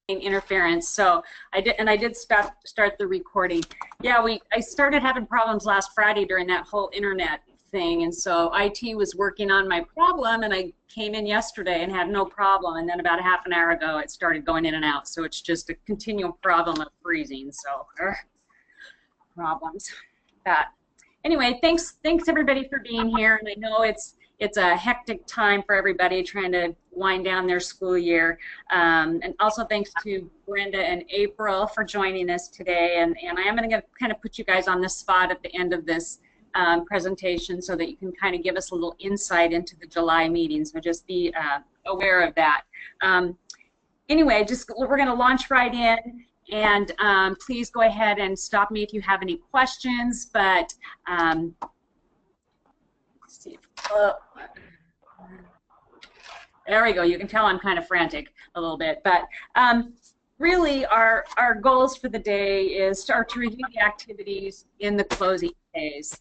interference. So I did start the recording. Yeah, I started having problems last Friday during that whole internet thing, and so IT was working on my problem, and I came in yesterday and had no problem, and then about a half an hour ago it started going in and out. So it's just a continual problem of freezing. So problems. But anyway, thanks everybody for being here, and I know it's a hectic time for everybody trying to wind down their school year. And also thanks to Brenda and April for joining us today. And I am going to kind of put you guys on the spot at the end of this presentation so that you can kind of give us a little insight into the July meeting. So just be aware of that. Anyway, we're going to launch right in. And please go ahead and stop me if you have any questions. But let's see. There we go. You can tell I'm kind of frantic a little bit. But really, our goals for the day is to review the activities in the closing phase.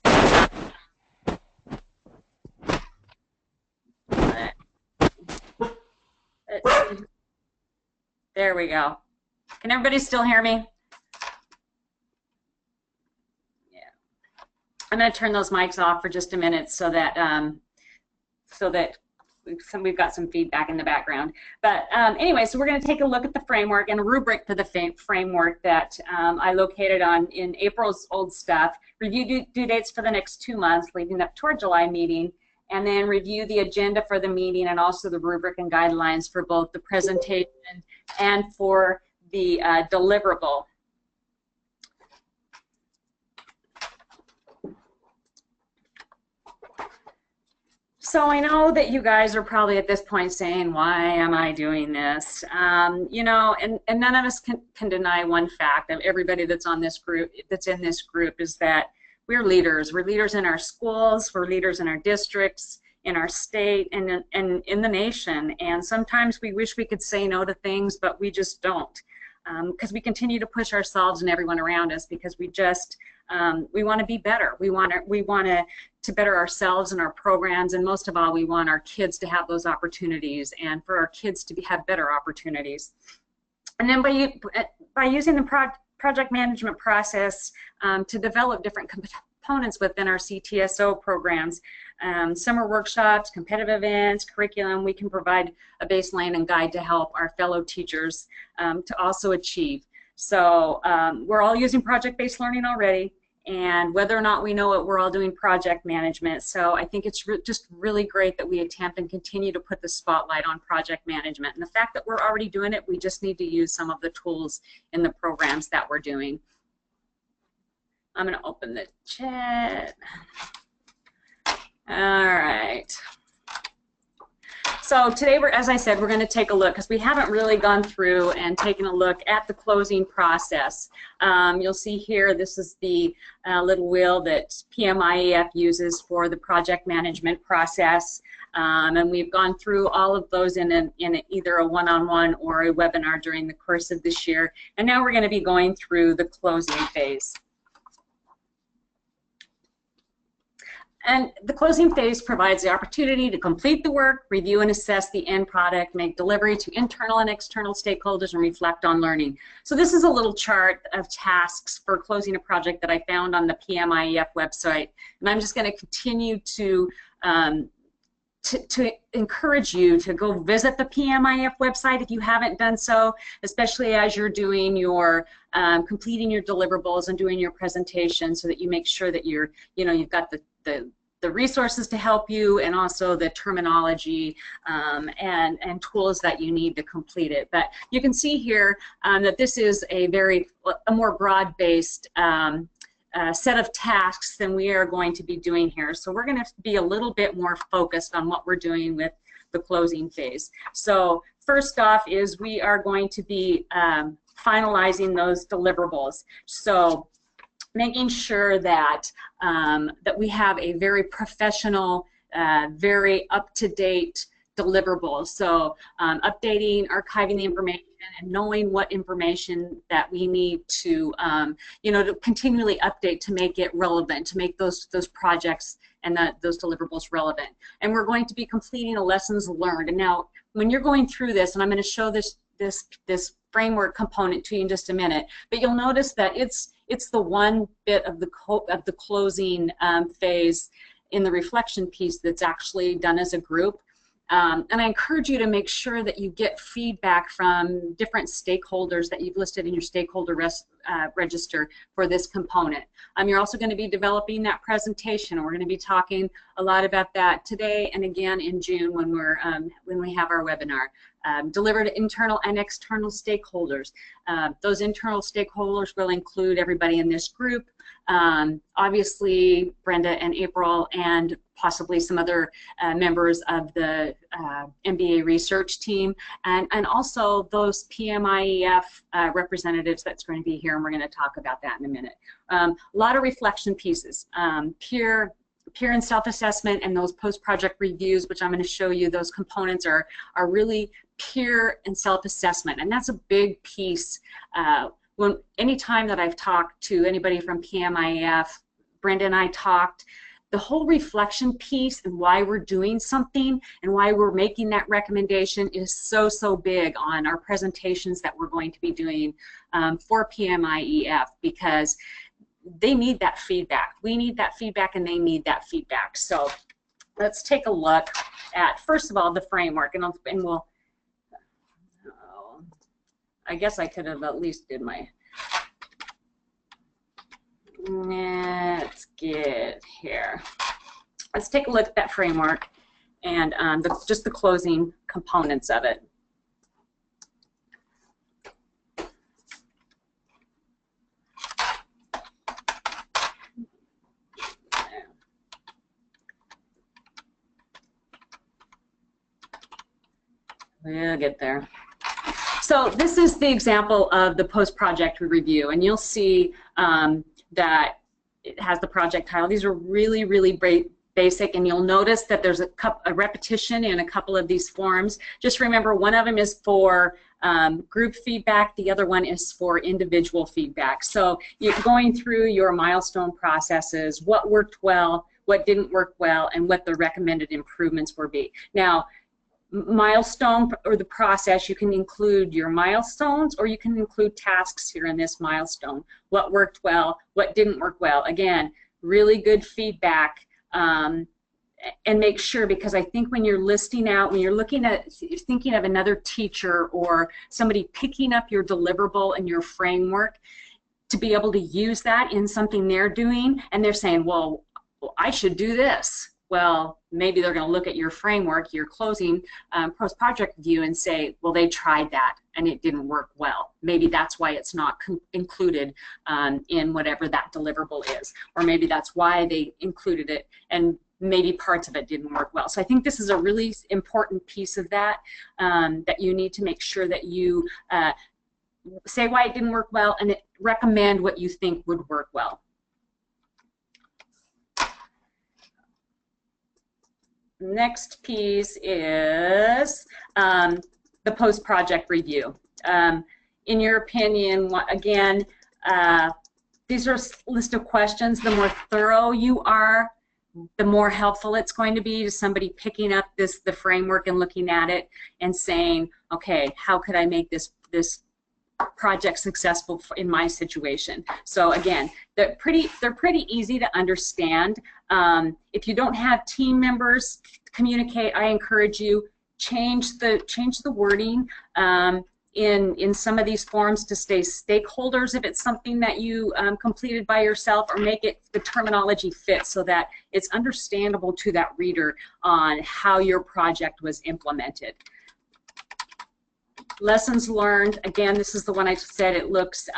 There we go. Can everybody still hear me? Yeah. I'm going to turn those mics off for just a minute so that we've got some feedback in the background. But anyway, so we're going to take a look at the framework and a rubric for the framework that I located in April's old stuff. Review due dates for the next 2 months leading up to our July meeting, and then review the agenda for the meeting and also the rubric and guidelines for both the presentation and for the deliverable. So I know that you guys are probably at this point saying, why am I doing this? You know, and none of us can deny one fact of everybody that's in this group is that we're leaders. We're leaders in our schools, we're leaders in our districts, in our state, and in the nation. And sometimes we wish we could say no to things, but we just don't. Because we continue to push ourselves and everyone around us because we just we want to be better. We want to better ourselves and our programs, and most of all, we want our kids to have those opportunities and for our kids to have better opportunities. And then by using the project management process to develop different components within our CTSO programs, summer workshops, competitive events, curriculum, we can provide a baseline and guide to help our fellow teachers to also achieve. So we're all using project-based learning already, and whether or not we know it, we're all doing project management. So I think it's just really great that we attempt and continue to put the spotlight on project management. And the fact that we're already doing it, we just need to use some of the tools in the programs that we're doing. I'm going to open the chat. All right. So today, as I said, we're going to take a look because we haven't really gone through and taken a look at the closing process. You'll see here, this is the little wheel that PMIef uses for the project management process. And we've gone through all of those in either a one-on-one or a webinar during the course of this year. And now we're going to be going through the closing phase. And the closing phase provides the opportunity to complete the work, review and assess the end product, make delivery to internal and external stakeholders, and reflect on learning. So this is a little chart of tasks for closing a project that I found on the PMIef website. And I'm just going to continue to encourage you to go visit the PMIef website if you haven't done so, especially as you're doing your completing your deliverables and doing your presentation, so that you make sure that you've got the resources to help you, and also the terminology and tools that you need to complete it. But you can see here that this is a more broad-based set of tasks than we are going to be doing here. So we're going to be a little bit more focused on what we're doing with the closing phase. So first off is we are going to be finalizing those deliverables. So making sure that that we have a very professional, very up-to-date deliverable. So updating, archiving the information, and knowing what information that we need to, to continually update to make it relevant, to make those projects and those deliverables relevant. And we're going to be completing a lessons learned. And now, when you're going through this, and I'm going to show this framework component to you in just a minute, but you'll notice that it's the one bit of the closing phase in the reflection piece that's actually done as a group. And I encourage you to make sure that you get feedback from different stakeholders that you've listed in your stakeholder register for this component. You're also going to be developing that presentation. We're going to be talking a lot about that today and again in June when we have our webinar. Delivered to internal and external stakeholders. Those internal stakeholders will include everybody in this group, obviously Brenda and April, and possibly some other members of the MBA research team, and also those PMIef representatives that's going to be here, and we're going to talk about that in a minute. A lot of reflection pieces, peer and self-assessment, and those post-project reviews, which I'm going to show you. Those components are really peer and self-assessment, and that's a big piece. Any time that I've talked to anybody from PMIef, Brenda and I talked, the whole reflection piece and why we're doing something and why we're making that recommendation is so big on our presentations that we're going to be doing for PMIef, because they need that feedback. We need that feedback and they need that feedback. So let's take a look at, first of all, the framework, and we'll, I guess I could have at least did my, let's get here. Let's take a look at that framework and just the closing components of it. We'll get there. So this is the example of the post-project review, and you'll see that it has the project title. These are really basic, and you'll notice that there's a repetition in a couple of these forms. Just remember, one of them is for group feedback, the other one is for individual feedback. So you're going through your milestone processes, what worked well, what didn't work well, and what the recommended improvements will be. Now, milestone or the process, you can include your milestones or you can include tasks here in this milestone. What worked well, what didn't work well. Again, really good feedback, and make sure, because I think when you're listing out, when you're looking at, you're thinking of another teacher or somebody picking up your deliverable and your framework, to be able to use that in something they're doing, and they're saying, well, I should do this. Well, maybe they're going to look at your framework, your closing post-project review, and say, well, they tried that and it didn't work well. Maybe that's why it's not included in whatever that deliverable is, or maybe that's why they included it and maybe parts of it didn't work well. So I think this is a really important piece of that, that you need to make sure that you say why it didn't work well and recommend what you think would work well. Next piece is the post-project review. In your opinion, again, these are a list of questions. The more thorough you are, the more helpful it's going to be to somebody picking up the framework and looking at it and saying, okay, how could I make this project successful in my situation? So again, they're pretty easy to understand. If you don't have team members communicate, I encourage you change the wording in some of these forms to stay stakeholders if it's something that you completed by yourself, or make it the terminology fit so that it's understandable to that reader on how your project was implemented. Lessons learned, again, this is the one I said it looks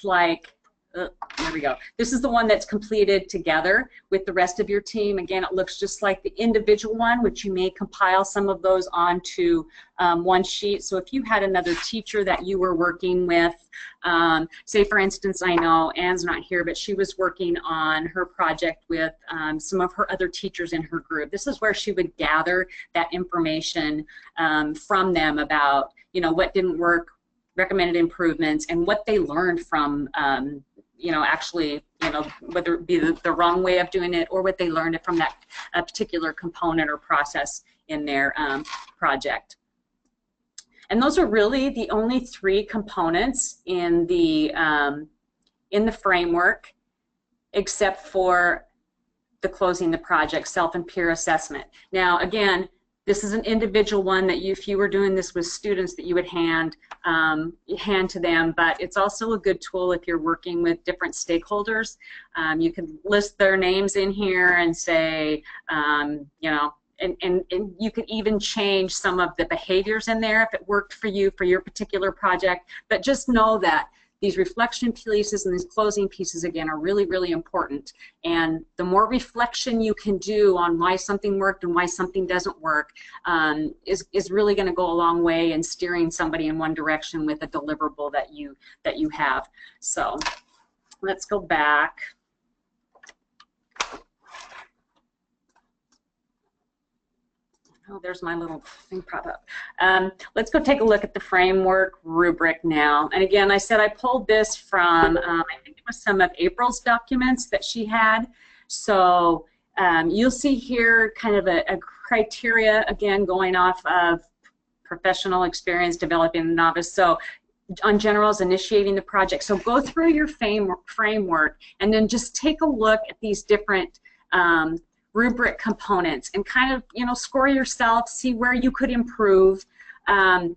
like, there we go. This is the one that's completed together with the rest of your team. Again, it looks just like the individual one, which you may compile some of those onto one sheet. So if you had another teacher that you were working with, say for instance, I know Anne's not here, but she was working on her project with some of her other teachers in her group. This is where she would gather that information from them about, you know, what didn't work, recommended improvements, and what they learned from you know, actually, you know, whether it be the wrong way of doing it or what they learned from that particular component or process in their project. And those are really the only 3 components in the framework, except for the closing the project, self and peer assessment. Now, again, this is an individual one that if you were doing this with students, that you would hand to them, but it's also a good tool if you're working with different stakeholders. You can list their names in here and say, you know, and you could even change some of the behaviors in there if it worked for you for your particular project. But just know that these reflection pieces and these closing pieces, again, are really, really important. And the more reflection you can do on why something worked and why something doesn't work is really going to go a long way in steering somebody in one direction with a deliverable that you have. So let's go back. Oh, there's my little thing pop up. Let's go take a look at the framework rubric now. And again, I said I pulled this from, I think it was some of April's documents that she had. So you'll see here kind of a criteria, again, going off of professional experience developing a novice. So on generals, initiating the project. So go through your framework and then just take a look at these different rubric components and kind of, you know, score yourself, see where you could improve. You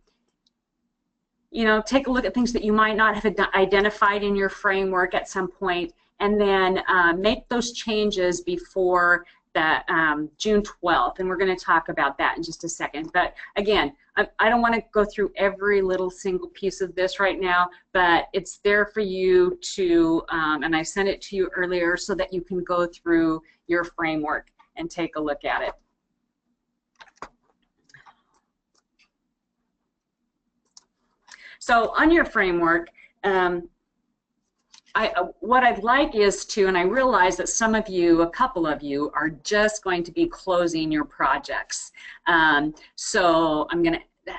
know, take a look at things that you might not have identified in your framework at some point, and then make those changes before that June 12th, and we're going to talk about that in just a second. But again, I don't want to go through every little single piece of this right now, but it's there for you to, and I sent it to you earlier so that you can go through your framework and take a look at it. So on your framework, what I'd like is to, and I realize that some of you, a couple of you, are just going to be closing your projects. So I'm going to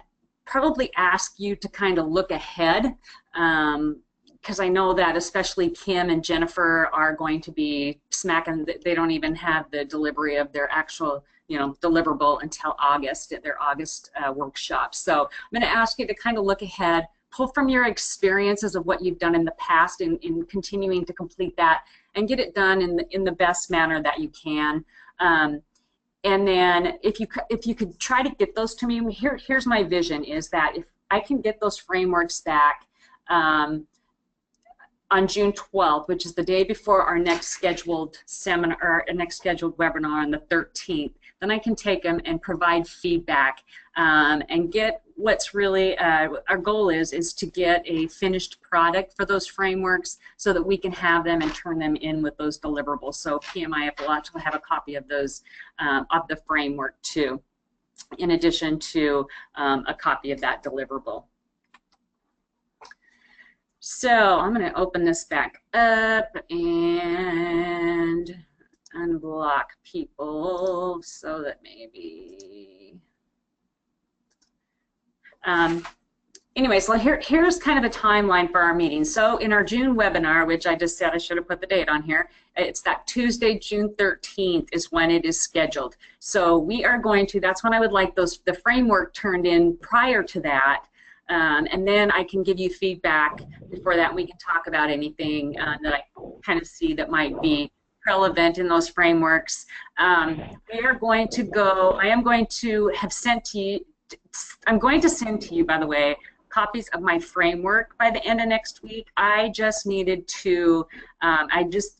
probably ask you to kind of look ahead, because I know that especially Kim and Jennifer are going to be smacking, they don't even have the delivery of their actual, you know, deliverable until August, at their August workshop. So I'm going to ask you to kind of look ahead, pull from your experiences of what you've done in the past in continuing to complete that, and get it done in the best manner that you can. And then if you could try to get those to me, here's my vision, is that if I can get those frameworks back on June 12th, which is the day before our next scheduled seminar, or our next scheduled webinar on the 13th, then I can take them and provide feedback and get what's really, our goal is to get a finished product for those frameworks so that we can have them and turn them in with those deliverables. So PMIef will actually have a copy of those, of the framework too, in addition to a copy of that deliverable. So I'm going to open this back up and unblock people so that maybe anyway, so here's kind of a timeline for our meeting. So in our June webinar, which I just said I should have put the date on here, it's that Tuesday, June 13th is when it is scheduled. So we are going to, that's when I would like the framework turned in prior to that. And then I can give you feedback before that, and we can talk about anything that I kind of see that might be relevant in those frameworks. We are going to go, I am going to have sent to you, I'm going to send to you, by the way, copies of my framework by the end of next week. I just needed to,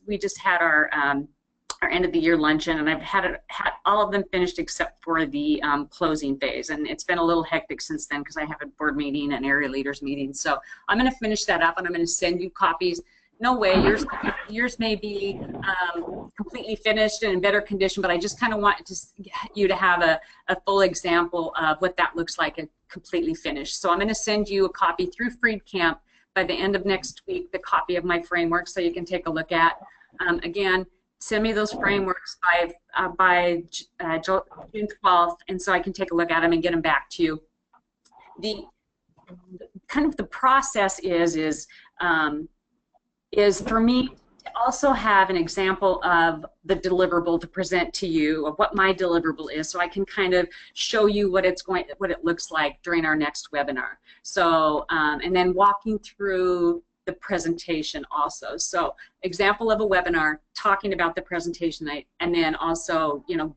we just had our end of the year luncheon, and I've had all of them finished except for the closing phase, and it's been a little hectic since then because I have a board meeting and area leaders meeting. So I'm going to finish that up, and I'm going to send you copies. No way, yours may be completely finished and in better condition, but I just kind of want you to have a full example of what that looks like and completely finished. So I'm going to send you a copy through FreedCamp by the end of next week, the copy of my framework, so you can take a look at. Again, send me those frameworks by June 12th, and so I can take a look at them and get them back to you. The kind of the process is for me also have an example of the deliverable to present to you, of what my deliverable is, so I can kind of show you what it looks like during our next webinar. So, and then walking through the presentation also. So, example of a webinar, talking about the presentation, and then also, you know,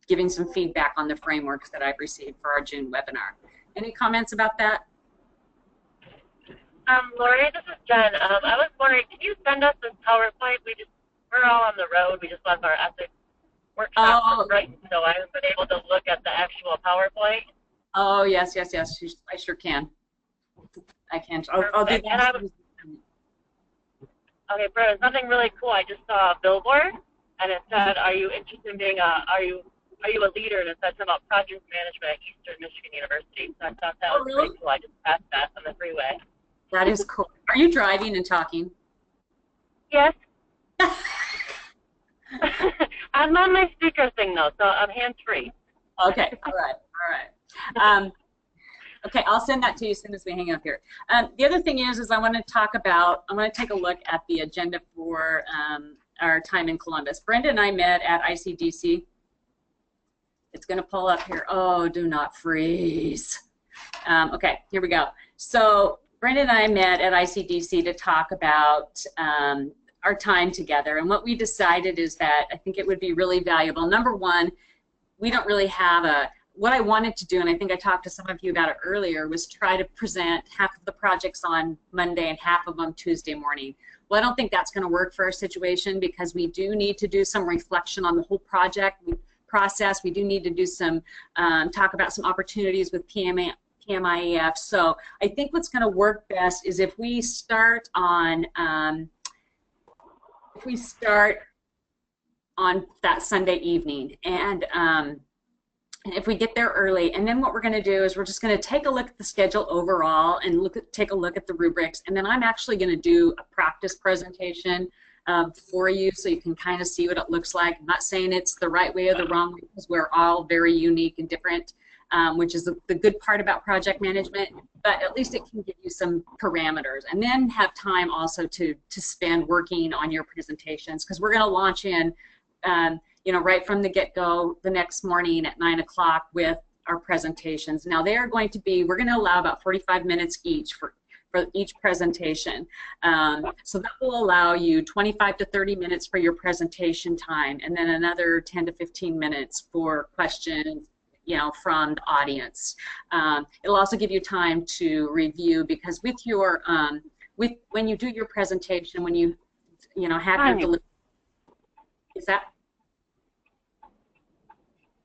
giving some feedback on the frameworks that I've received for our June webinar. Any comments about that? Lori, this is Jen. I was wondering, can you send us this PowerPoint? We're all on the road. We just left our ethics workshop for break, so I haven't been able to look at the actual PowerPoint. Oh, yes, yes, yes. I sure can. I can. I'll do that. Okay, bro, there's nothing really cool. I just saw a billboard, and it said, "Are you interested in being are you a leader?" And it said something about project management at Eastern Michigan University. So I thought that was pretty cool. I just passed that on the freeway. That is cool. Are you driving and talking? Yes. I'm on my speaker thing though, so I'm hands-free. Okay. All right. All right. Okay, I'll send that to you as soon as we hang up here. The other thing is I want to take a look at the agenda for our time in Columbus. Brenda and I met at ICDC. It's going to pull up here. Oh, do not freeze. Okay, here we go. So Brenda and I met at ICDC to talk about our time together, and what we decided is that I think it would be really valuable. Number one, we don't really have what I wanted to do, and I think I talked to some of you about it earlier, was try to present half of the projects on Monday and half of them Tuesday morning. Well, I don't think that's going to work for our situation, because we do need to do some reflection on the whole project process. We do need to do some talk about some opportunities with PMIef. So I think what's going to work best is if we start on that Sunday evening, and if we get there early, and then what we're going to do is we're just going to take a look at the schedule overall and take a look at the rubrics, and then I'm actually going to do a practice presentation for you so you can kind of see what it looks like. I'm not saying it's the right way or the wrong way, because we're all very unique and different, which is the good part about project management, but at least it can give you some parameters, and then have time also to spend working on your presentations, because we're going to launch in you know, right from the get-go the next morning at 9 o'clock with our presentations. Now they are going to be, we're going to allow about 45 minutes each for each presentation. So that will allow you 25 to 30 minutes for your presentation time, and then another 10 to 15 minutes for questions, you know, from the audience. It'll also give you time to review, because with your when you do your presentation, when you know, have your delivery, is that?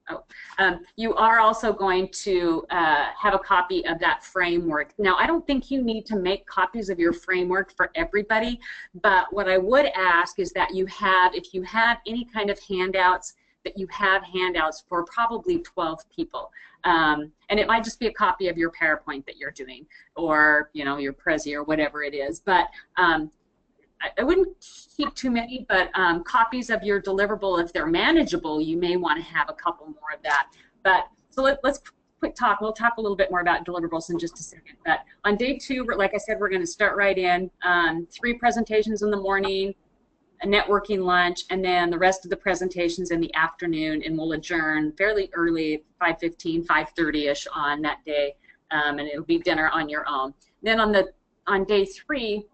Oh, you are also going to have a copy of that framework. Now, I don't think you need to make copies of your framework for everybody, but what I would ask is that if you have any kind of handouts, that you have handouts for probably 12 people. And it might just be a copy of your PowerPoint that you're doing, or, you know, your Prezi or whatever it is. But I wouldn't keep too many, but copies of your deliverable, if they're manageable, you may want to have a couple more of that. But so let's quick talk. We'll talk a little bit more about deliverables in just a second. But on day 2, like I said, we're going to start right in. 3 presentations in the morning, a networking lunch, and then the rest of the presentations in the afternoon, and we'll adjourn fairly early, 5:15, 5:30ish on that day, and it'll be dinner on your own. Then on day 3,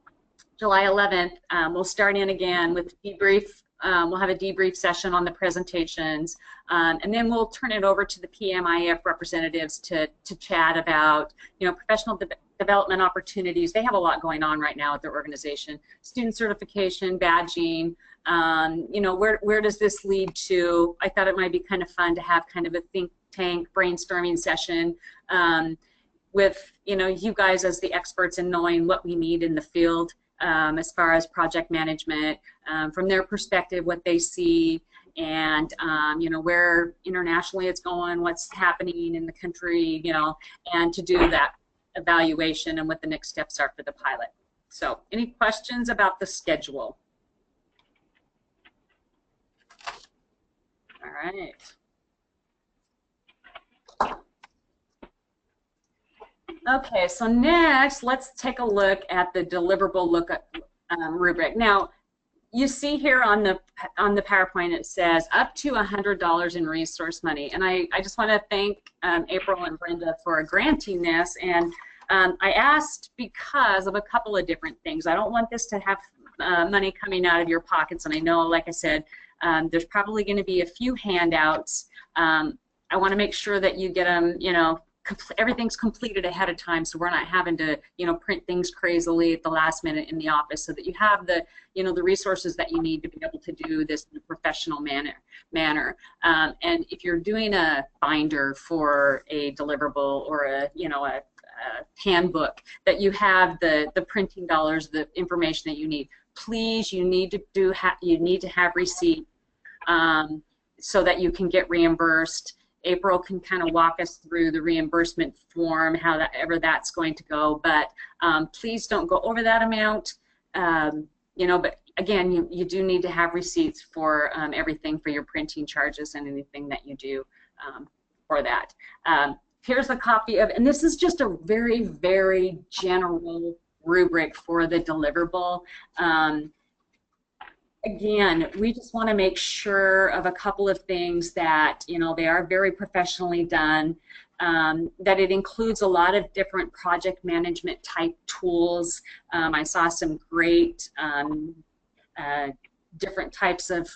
July 11th, we'll start in again with debrief. We'll have a debrief session on the presentations, and then we'll turn it over to the PMIef representatives to chat about, you know, professional development opportunities. They have a lot going on right now at their organization. Student certification, badging, you know, where does this lead to? I thought it might be kind of fun to have kind of a think tank brainstorming session with, you know, you guys as the experts in knowing what we need in the field. As far as project management, from their perspective, what they see, and you know, where internationally it's going, what's happening in the country, you know, and to do that evaluation and what the next steps are for the pilot. So, any questions about the schedule? All right. Okay, so next, let's take a look at the deliverable rubric. Now, you see here on the PowerPoint, it says up to $100 in resource money, and I just want to thank April and Brenda for granting this. And I asked because of a couple of different things. I don't want this to have money coming out of your pockets, and I know, like I said, there's probably going to be a few handouts. I want to make sure that you get them, you know, everything's completed ahead of time, so we're not having to, you know, print things crazily at the last minute in the office, so that you have the, you know, the resources that you need to be able to do this in a professional manner. And if you're doing a binder for a deliverable or a, you know, a handbook, that you have the printing dollars, the information that you need. Please, you need to have receipt so that you can get reimbursed. April can kind of walk us through the reimbursement form, however that's going to go, but please don't go over that amount. You know, but again, you do need to have receipts for everything, for your printing charges and anything that you do for that. Here's a copy of, and this is just a very, very general rubric for the deliverable. Again, we just want to make sure of a couple of things, that, you know, they are very professionally done, that it includes a lot of different project management type tools. I saw some great different types of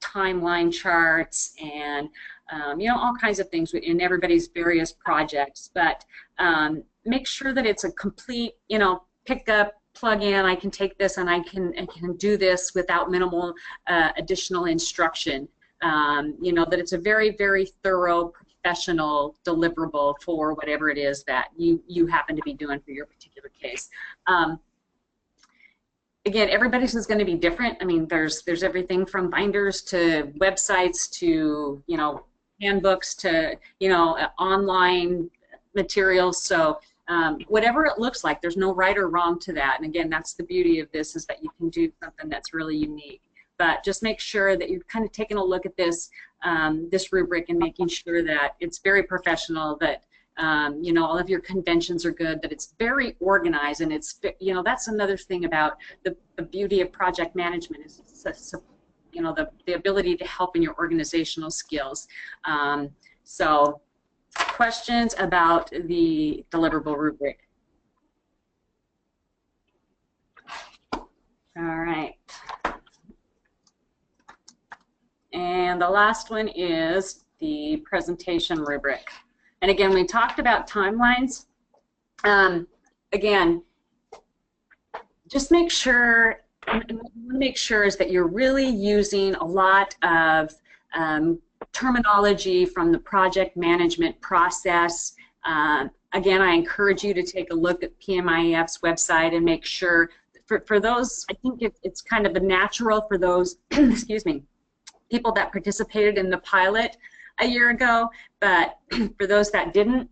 timeline charts and you know, all kinds of things in everybody's various projects, but make sure that it's a complete, you know, pick up, plug in, I can take this and I can do this without minimal additional instruction. You know, that it's a very, very thorough, professional deliverable for whatever it is that you happen to be doing for your particular case. Again, everybody's is going to be different. I mean, there's everything from binders to websites to, you know, handbooks to, you know, online materials. So whatever it looks like, there's no right or wrong to that. And again, that's the beauty of this, is that you can do something that's really unique. But just make sure that you're kind of taking a look at this this rubric and making sure that it's very professional, that you know, all of your conventions are good, that it's very organized, and it's, you know, that's another thing about the beauty of project management, is you know, the ability to help in your organizational skills. So questions about the deliverable rubric? All right. And the last one is the presentation rubric. And again, we talked about timelines. Again, just make sure is that you're really using a lot of terminology from the project management process. Again, I encourage you to take a look at PMIef's website and make sure, for those, I think it's kind of a natural for those, excuse me, people that participated in the pilot a year ago, but for those that didn't,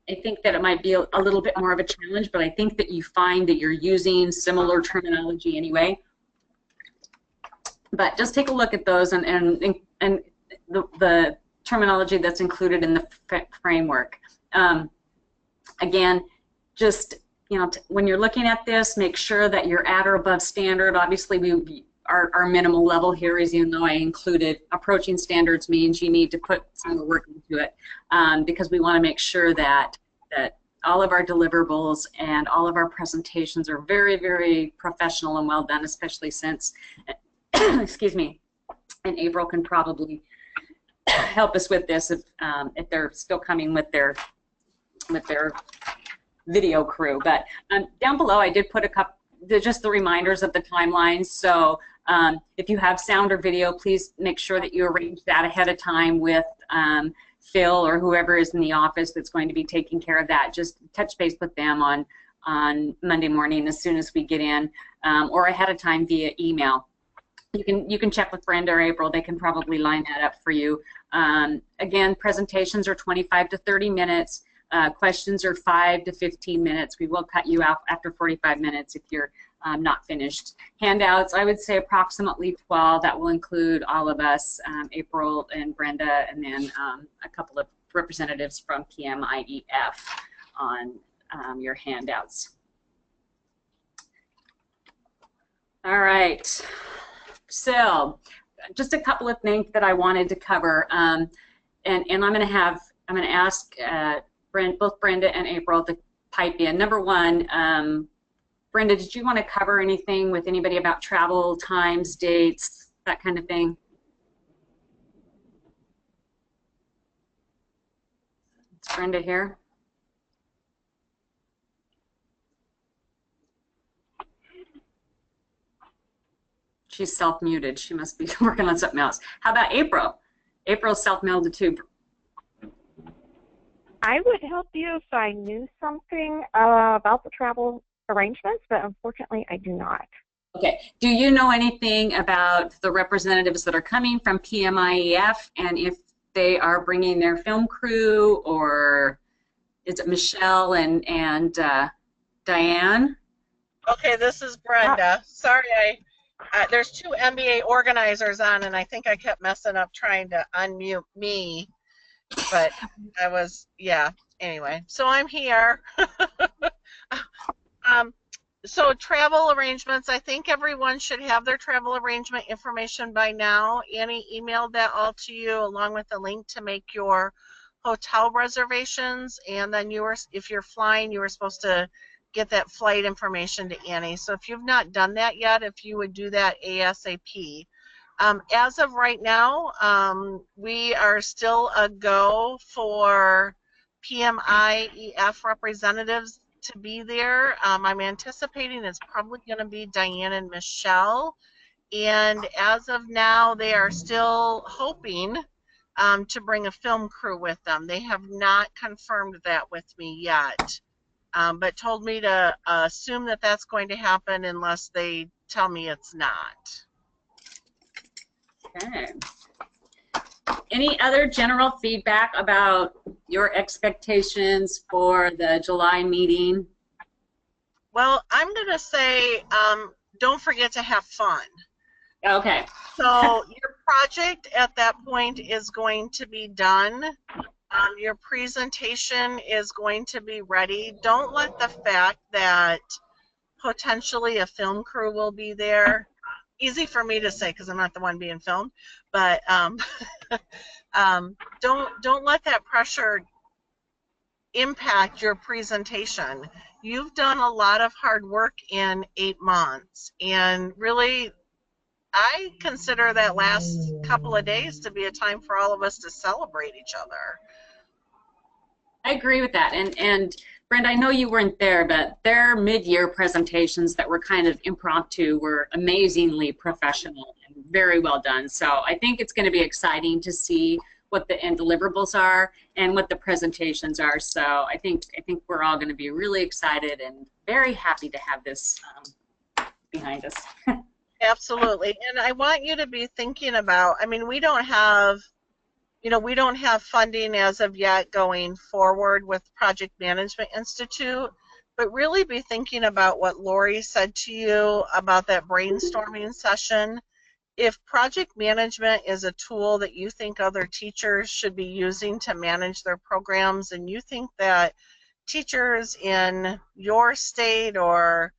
I think that it might be a little bit more of a challenge, but I think that you find that you're using similar terminology anyway. But just take a look at those and the terminology that's included in the framework. Again, just, you know, when you're looking at this, make sure that you're at or above standard. Obviously, our minimal level here is, even though I included approaching standards, means you need to put some of the work into it, because we want to make sure that all of our deliverables and all of our presentations are very, very professional and well done, especially since, excuse me, and April can probably help us with this if they're still coming with their video crew. But down below, I did put a couple, just the reminders of the timelines. So if you have sound or video, please make sure that you arrange that ahead of time with Phil or whoever is in the office that's going to be taking care of that. Just touch base with them on Monday morning as soon as we get in, or ahead of time via email. You can check with Brenda or April. They can probably line that up for you. Again, presentations are 25 to 30 minutes. Questions are 5 to 15 minutes. We will cut you out after 45 minutes if you're not finished. Handouts, I would say approximately 12. That will include all of us, April and Brenda, and then a couple of representatives from PMIef on your handouts. All right. So, just a couple of things that I wanted to cover, and I'm going to ask both Brenda and April to pipe in. Number one, Brenda, did you want to cover anything with anybody about travel, times, dates, that kind of thing? Is Brenda here? She's self-muted. She must be working on something else. How about April? April's self-muted too. I would help you if I knew something about the travel arrangements, but unfortunately I do not. Okay. Do you know anything about the representatives that are coming from PMIef, and if they are bringing their film crew, or is it Michelle and Diane? Okay, this is Brenda. Sorry, there's two MBA organizers on, and I think I kept messing up trying to unmute me, but I was, yeah, anyway. So I'm here. So travel arrangements, I think everyone should have their travel arrangement information by now. Annie emailed that all to you along with the link to make your hotel reservations, and then if you're flying, you were supposed to get that flight information to Annie. So if you've not done that yet, if you would do that ASAP. As of right now, we are still a go for PMIef representatives to be there. I'm anticipating it's probably going to be Diane and Michelle. And as of now, they are still hoping to bring a film crew with them. They have not confirmed that with me yet, but told me to assume that that's going to happen unless they tell me it's not. Okay. Any other general feedback about your expectations for the July meeting? Well, I'm going to say don't forget to have fun. Okay. So your project at that point is going to be done. Your presentation is going to be ready. Don't let the fact that potentially a film crew will be there, easy for me to say because I'm not the one being filmed, but don't let that pressure impact your presentation. You've done a lot of hard work in 8 months, and really I consider that last couple of days to be a time for all of us to celebrate each other. I agree with that. And Brenda, I know you weren't there, but their mid-year presentations that were kind of impromptu were amazingly professional and very well done. So I think it's going to be exciting to see what the end deliverables are and what the presentations are. So I think we're all going to be really excited and very happy to have this behind us. Absolutely. And I want you to be thinking about, I mean, we don't have funding as of yet going forward with Project Management Institute, but really be thinking about what Lori said to you about that brainstorming session. If project management is a tool that you think other teachers should be using to manage their programs, and you think that teachers in your state or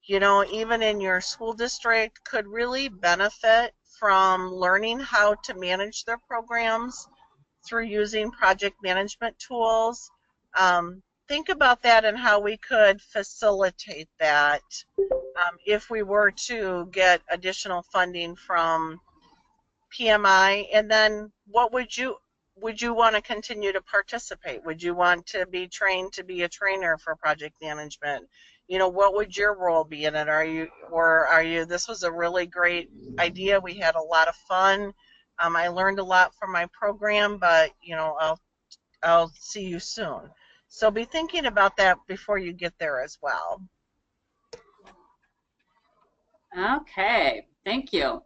even in your school district could really benefit from learning how to manage their programs through using project management tools, think about that and how we could facilitate that if we were to get additional funding from PMI. And then what would you want to continue to participate? Would you want to be trained to be a trainer for project management? What would your role be in it? Are you this was a really great idea. We had a lot of fun. I learned a lot from my program, but I'll see you soon. So be thinking about that before you get there as well. Okay, thank you.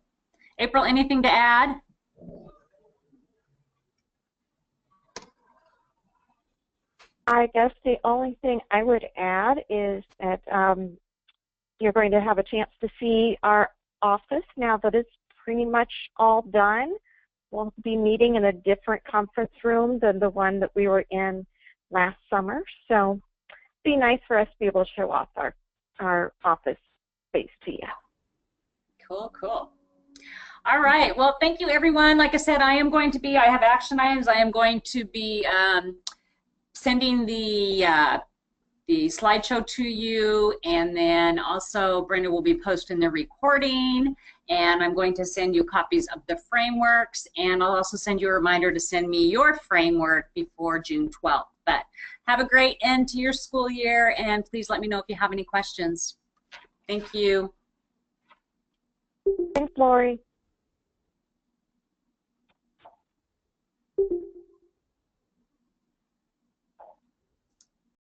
April, anything to add? I guess the only thing I would add is that you're going to have a chance to see our office now that it's pretty much all done. We'll be meeting in a different conference room than the one that we were in last summer. So it'd be nice for us to be able to show off our office space to you. Cool, cool. All right. Well, thank you, everyone. Like I said, I have action items. I am going to be sending the slideshow to you, and then also Brenda will be posting the recording, and I'm going to send you copies of the frameworks, and I'll also send you a reminder to send me your framework before June 12th. But have a great end to your school year, and please let me know if you have any questions. Thank you. Thanks, Lori.